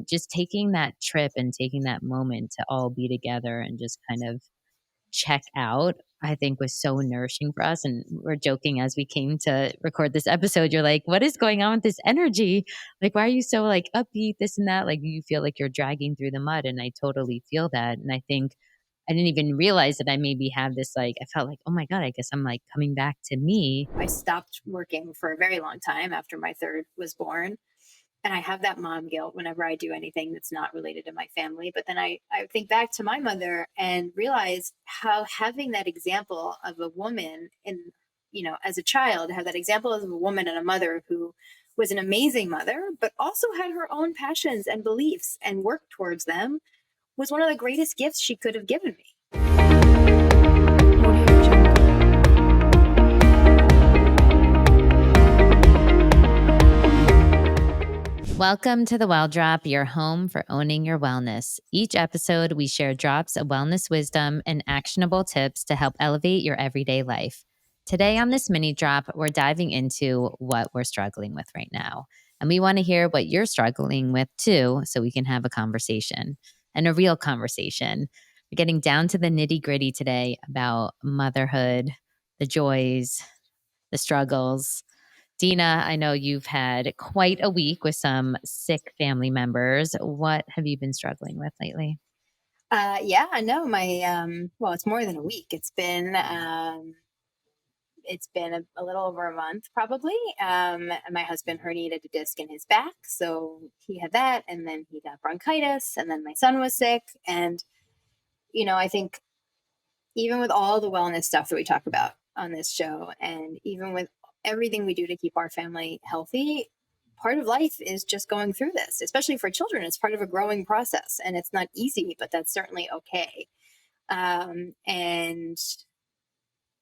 And just taking that trip and taking that moment to all be together and just kind of check out, I think was so nourishing for us. And we're joking as we came to record this episode. You're like, what is going on with this energy? Like, why are you so like upbeat, this and that? Like, you feel like you're dragging through the mud. And I totally feel that. And I think I didn't even realize that I maybe have this, like, I felt like, oh my God, I guess I'm like coming back to me. I stopped working for a very long time after my third was born. And I have that mom guilt whenever I do anything that's not related to my family. But then I think back to my mother and realize how having that example of a woman in, as a child, have that example of a woman and a mother who was an amazing mother, but also had her own passions and beliefs and worked towards them was one of the greatest gifts she could have given me. Welcome to the Well Drop, your home for owning your wellness. Each episode, we share drops of wellness wisdom and actionable tips to help elevate your everyday life. Today on this mini drop, we're diving into what we're struggling with right now. And we want to hear what you're struggling with too, so we can have a conversation and a real conversation. We're getting down to the nitty gritty today about motherhood, the joys, the struggles. Dina, I know you've had quite a week with some sick family members. What have you been struggling with lately? Yeah, I know well, it's more than a week. It's been a little over a month probably. And my husband herniated a disc in his back, so he had that, and then he got bronchitis, and then my son was sick. And I think even with all the wellness stuff that we talk about on this show, and even with everything we do to keep our family healthy, part of life is just going through this, especially for children. It's part of a growing process, and it's not easy, but that's certainly okay. And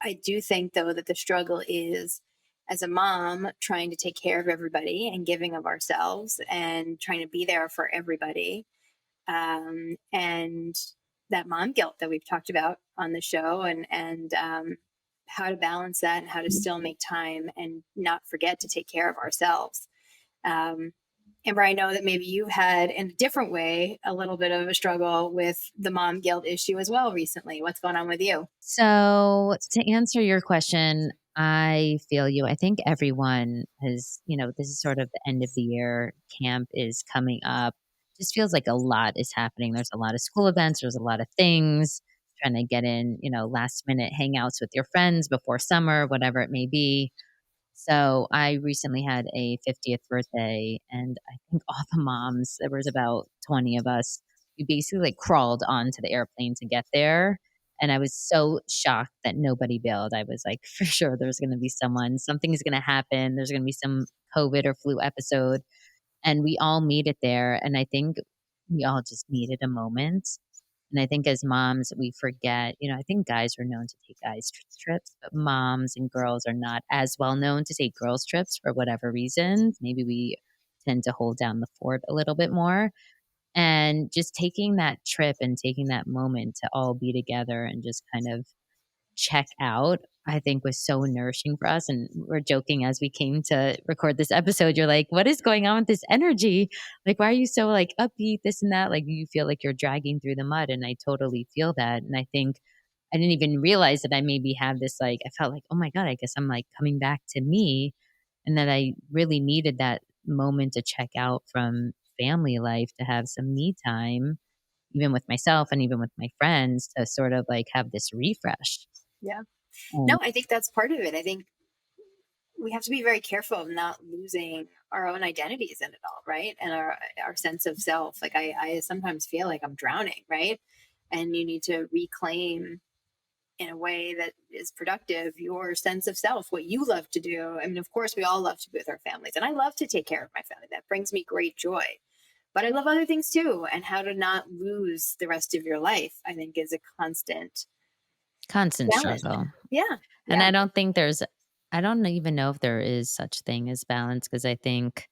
I do think, though, that the struggle is, as a mom, trying to take care of everybody and giving of ourselves and trying to be there for everybody. And that mom guilt that we've talked about on the show, and how to balance that and how to still make time and not forget to take care of ourselves. Um, Amber, I know that maybe you've had, in a different way, a little bit of a struggle with the mom guilt issue as well recently. What's going on with you? So, to answer your question, I feel you. I think everyone has, this is sort of the end of the year. Camp is coming up. Just feels like a lot is happening. There's a lot of school events, there's a lot of things, trying to get in, last minute hangouts with your friends before summer, whatever it may be. So I recently had a 50th birthday, and I think all the moms, there was about 20 of us, we basically like crawled onto the airplane to get there. And I was so shocked that nobody bailed. I was like, for sure, there's going to be something's going to happen. There's going to be some COVID or flu episode. And we all made it there. And I think we all just needed a moment. And I think as moms, we forget, I think guys are known to take trips, but moms and girls are not as well known to take girls trips for whatever reasons. Maybe we tend to hold down the fort a little bit more. And just taking that trip and taking that moment to all be together and just kind of check out, I think was so nourishing for us. And we're joking as we came to record this episode. You're like, what is going on with this energy? Like, why are you so like upbeat, this and that? Like, you feel like you're dragging through the mud. And I totally feel that. And I think I didn't even realize that I maybe have this, like, I felt like, oh my God, I guess I'm like coming back to me. And that I really needed that moment to check out from family life, to have some me time, even with myself and even with my friends, to sort of like have this refresh. Yeah. Um, No, I think that's part of it. I think we have to be very careful of not losing our own identities in it all, right? And our sense of self. Like I sometimes feel like I'm drowning, right? And you need to reclaim, in a way that is productive, your sense of self, what you love to do. I mean, of course, we all love to be with our families, and I love to take care of my family. That brings me great joy. But I love other things too. And how to not lose the rest of your life, I think, is a constant Constant challenge. struggle. Yeah. And Yeah. I don't even know if there is such thing as balance, because I think,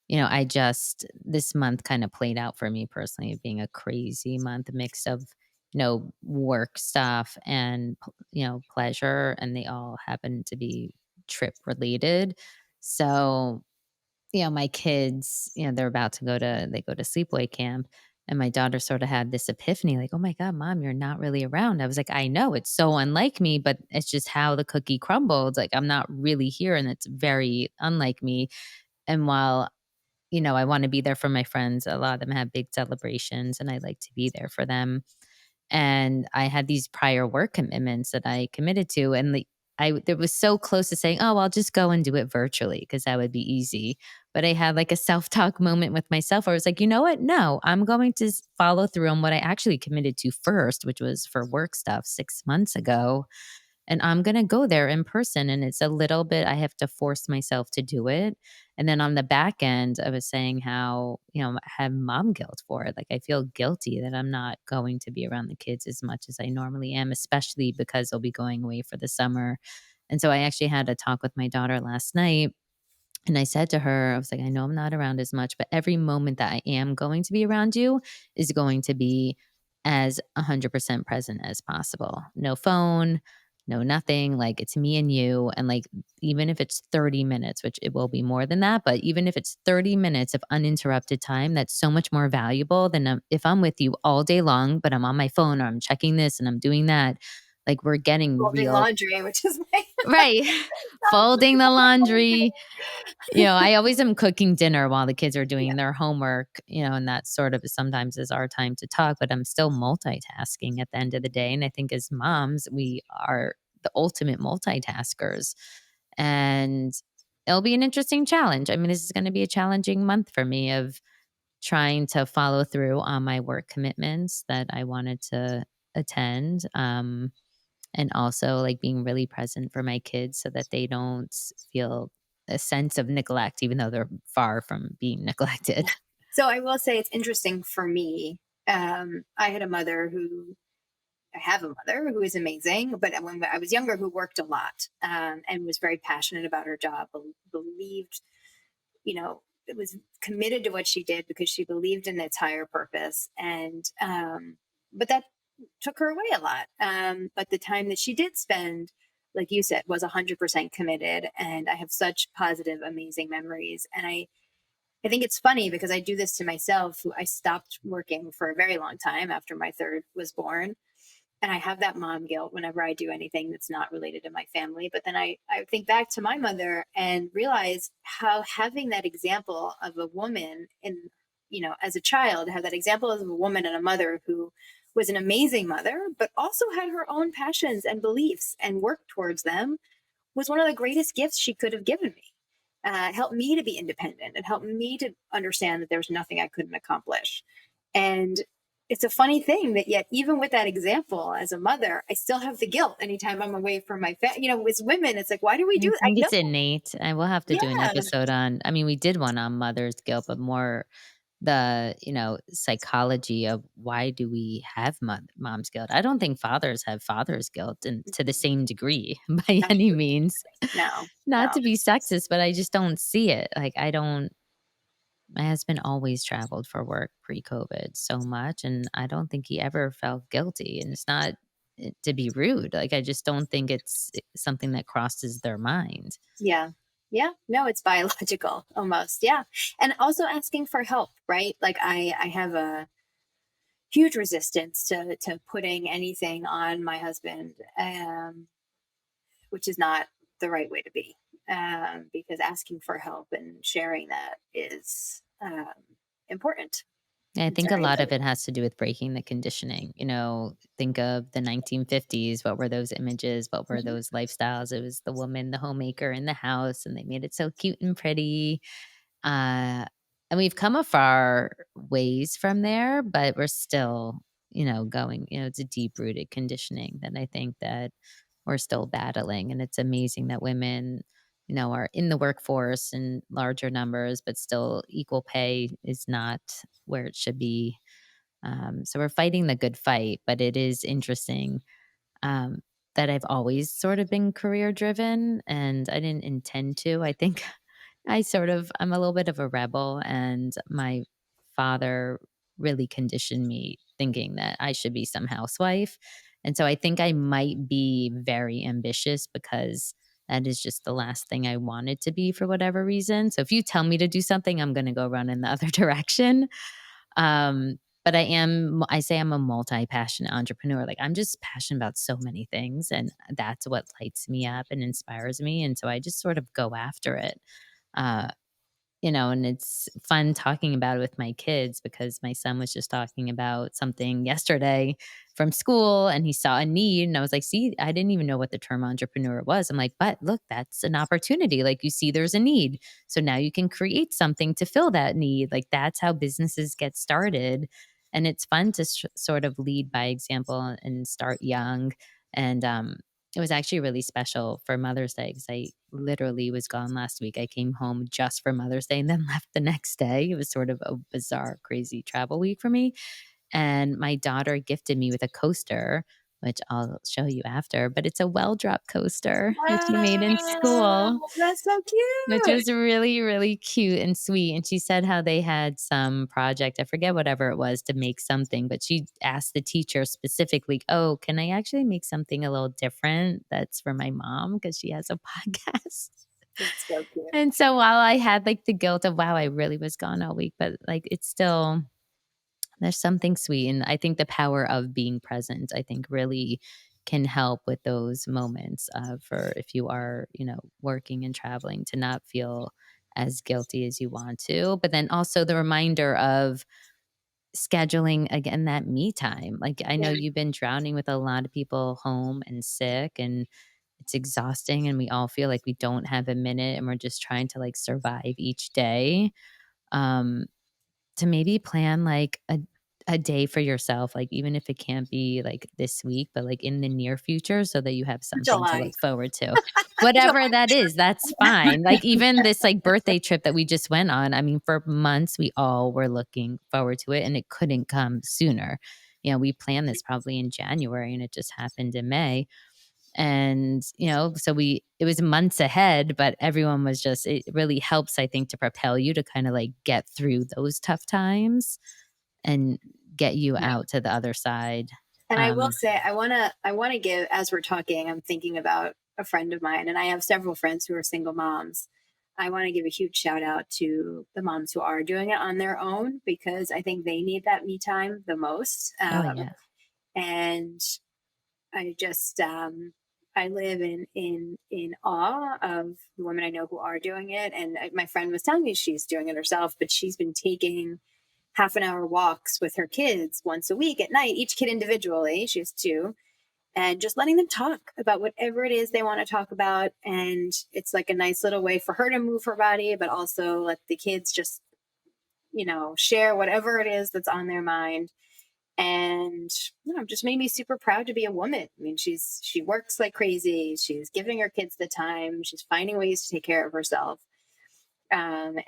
this month kind of played out for me personally, being a crazy month, a mix of, work stuff and, pleasure, and they all happen to be trip related. So my kids, they're about to they go to sleepaway camp. And my daughter sort of had this epiphany, like, oh my God, mom, you're not really around. I was like, I know it's so unlike me, but it's just how the cookie crumbled. Like, I'm not really here. And it's very unlike me. And while, I want to be there for my friends, a lot of them have big celebrations and I like to be there for them. And I had these prior work commitments that I committed to, and I there was so close to saying, "Oh, I'll just go and do it virtually because that would be easy." But I had like a self-talk moment with myself where I was like, "You know what? No, I'm going to follow through on what I actually committed to first, which was for work stuff 6 months ago." And I'm gonna go there in person, and it's a little bit I have to force myself to do it, and then on the back end, I was saying how, I have mom guilt for it, like, I feel guilty that I'm not going to be around the kids as much as I normally am, especially because I'll be going away for the summer, and so I actually had a talk with my daughter last night, and I said to her, I was like, I know I'm not around as much, but every moment that I am going to be around you is going to be as 100% present as possible. No phone, no nothing. Like it's me and you. And like, even if it's 30 minutes, which it will be more than that, but even if it's 30 minutes of uninterrupted time, that's so much more valuable than if I'm with you all day long, but I'm on my phone or I'm checking this and I'm doing that. Like we're getting Folding real, laundry, which is my right? Folding the laundry, yeah. I always am cooking dinner while the kids are Yeah. doing their homework, and that sort of sometimes is our time to talk, but I'm still multitasking at the end of the day. And I think as moms, we are the ultimate multitaskers. And it'll be an interesting challenge. I mean, this is going to be a challenging month for me of trying to follow through on my work commitments that I wanted to attend. And also like being really present for my kids so that they don't feel a sense of neglect, even though they're far from being neglected. So I will say it's interesting for me. I had a mother who I have a mother who is amazing, but when I was younger, who worked a lot and was very passionate about her job, believed, it was committed to what she did because she believed in its higher purpose. And, but that took her away a lot. But the time that she did spend, like you said, was 100% committed. And I have such positive, amazing memories. And I think it's funny because I do this to myself. I stopped working for a very long time after my third was born. And I have that mom guilt whenever I do anything that's not related to my family. But then I think back to my mother and realize how having that example of a woman in, as a child, have that example of a woman and a mother who was an amazing mother, but also had her own passions and beliefs and worked towards them was one of the greatest gifts she could have given me. It helped me to be independent. It helped me to understand that there was nothing I couldn't accomplish. And it's a funny thing that yet, even with that example as a mother, I still have the guilt anytime I'm away from my family. With women, it's like, why do we do I it? I think know. it's innate. I will have to do an Yeah. episode on, I mean, we did one on mother's guilt, but more the, psychology of why do we have mom's guilt? I don't think fathers have father's guilt and to the Mhm. same degree by any Absolutely. means. No, Not no. to be sexist, but I just don't see it. Like I don't My husband always traveled for work pre-COVID so much, and I don't think he ever felt guilty, and it's not to be rude, like, I just don't think it's something that crosses their mind. Yeah. Yeah. No, it's biological almost. Yeah. And also asking for help, right? Like I have a huge resistance to putting anything on my husband, which is not the right way to be. Because asking for help and sharing that is important. And I It's think a very lot of important. it has to do with breaking the conditioning, think of the 1950s, what were those images, what were Mhm. those lifestyles? It was the woman, the homemaker in the house, and they made it so cute and pretty. Uh, and we've come a far ways from there, but we're still, going, it's a deep rooted conditioning that I think that we're still battling. And it's amazing that women, are in the workforce in larger numbers, but still equal pay is not where it should be. So we're fighting the good fight, but it is interesting um, that I've always sort of been career driven and I didn't intend to. I think I'm a little bit of a rebel, and my father really conditioned me thinking that I should be some housewife. And so I think I might be very ambitious because That is just the last thing I want it to be for whatever reason. So if you tell me to do something, I'm gonna go run in the other direction. But I say I'm a multi-passionate entrepreneur. Like, I'm just passionate about so many things, and that's what lights me up and inspires me, and so I just sort of go after it. Uh, and it's fun talking about it with my kids because my son was just talking about something yesterday from school and he saw a need. And I was like, see, I didn't even know what the term entrepreneur was. I'm like, but look, that's an opportunity. Like, you see, there's a need. So now you can create something to fill that need. Like, that's how businesses get started. And it's fun to sort of lead by example and start young. And it was actually really special for Mother's Day because I literally was gone last week. I came home just for Mother's Day and then left the next day. It was sort of a bizarre, crazy travel week for me. And my daughter gifted me with a coaster, which I'll show you after, but it's a well drop coaster that she made in Wow, school. that's so Which cute. was really, really cute and sweet, and she said how they had some project, I forget whatever it was, to make something, but she asked the teacher specifically, "Oh, can I actually make something a little different that's for my mom because she has a podcast?" That's so cute. And so while I had, like, the guilt of, "Wow, I really was gone all week," but, like, it's still there's something sweet, and I think the power of being present, I think, really can help with those moments, for if you are, working and traveling to not feel as guilty as you want to, but then also the reminder of scheduling, again, that me time. Like, I know Yeah. you've been drowning with a lot of people home and sick, and it's exhausting, and we all feel like we don't have a minute, and we're just trying to, like, survive each day. Um to maybe plan like a day for yourself, like even if it can't be like this week, but like in the near future so that you have For something to July. look forward to. July. Whatever that is, that's fine. Like even this like birthday trip that we just went on, I mean, for months we all were looking forward to it and it couldn't come sooner. We planned this probably in January and it just happened in May. And, so it was months ahead, but everyone was just, it really helps, I think, to propel you to kind of like get through those tough times and get you Yeah. out to the other side. And I will Um, say, I wanna give, as we're talking, I'm thinking about a friend of mine, and I have several friends who are single moms. I want to give a huge shout out to the moms who are doing it on their own because I think they need that me time the most. oh, yeah. And I just I live in awe of the women I know who are doing it. And my friend was telling me she's doing it herself, but she's been taking half an hour walks with her kids once a week at night, each kid individually. She has two, and just letting them talk about whatever it is they want to talk about. And it's like a nice little way for her to move her body, but also let the kids just, share whatever it is that's on their mind. And just made me super proud to be a woman. I mean, she works like crazy. She's giving her kids the time. She's finding ways to take care of herself. And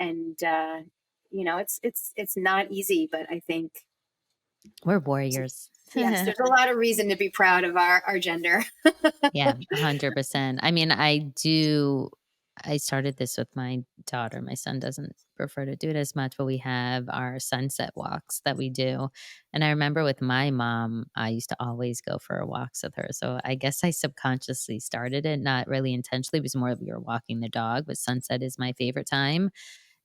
it's not easy, but I think We're warriors. yes, there's a lot of reason to be proud of our gender. Yeah, 100%. I mean, I started this with my daughter. My son doesn't prefer to do it as much, but we have our sunset walks that we do. And I remember with my mom, I used to always go for walks with her. So I guess I subconsciously started it, not really intentionally. It was more we were walking the dog, but sunset is my favorite time.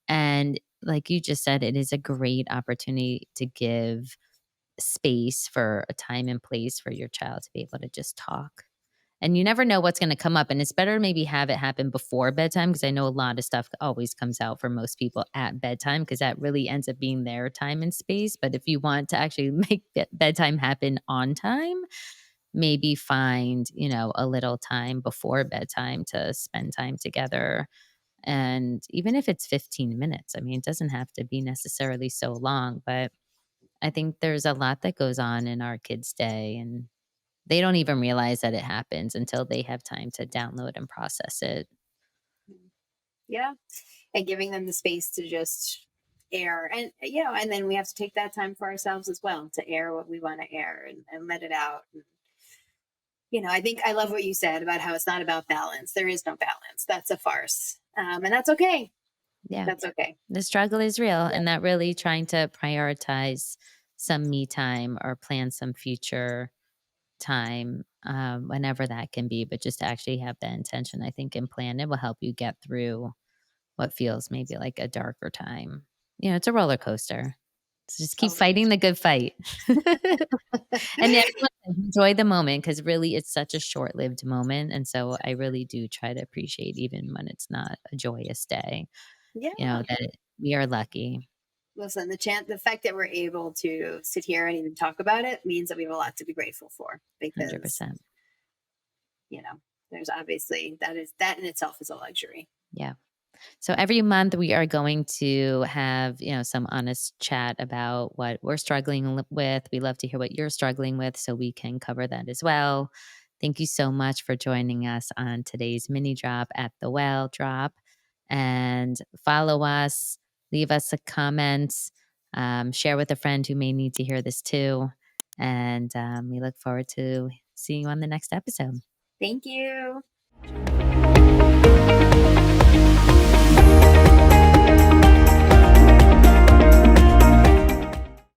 And like you just said, it is a great opportunity to give space for a time and place for your child to be able to just talk. And you never know what's gonna come up, and it's better to maybe have it happen before bedtime because I know a lot of stuff always comes out for most people at bedtime because that really ends up being their time and space, but if you want to actually make bedtime happen on time, maybe find, a little time before bedtime to spend time together, and even if it's 15 minutes, I mean, it doesn't have to be necessarily so long, but I think there's a lot that goes on in our kids' day, and they don't even realize that it happens until they have time to download and process it. Yeah, and giving them the space to just air, and and then we have to take that time for ourselves as well to air what we want to air, and let it out. And, I think I love what you said about how it's not about balance. There is no balance. That's a farce, and that's okay. Yeah, That's okay. the struggle is real, Yeah. and that really trying to prioritize some me time or plan some future time, whenever that can be, but just to actually have that intention, I think, and plan, it will help you get through what feels maybe like a darker time. It's a roller coaster. So just keep Totally. fighting the good fight. And then enjoy the moment because really it's such a short-lived moment, and so I really do try to appreciate even when it's not a joyous day, Yeah. we are lucky, Listen, the fact that we're able to sit here and even talk about it means that we have a lot to be grateful for because, 100%. you know, there's obviously that in itself is a luxury. Yeah. So every month we are going to have, some honest chat about what we're struggling with. We love to hear what you're struggling with so we can cover that as well. Thank you so much for joining us on today's mini drop at the well drop. And follow us, leave us a comment, share with a friend who may need to hear this too. And we look forward to seeing you on the next episode. Thank you.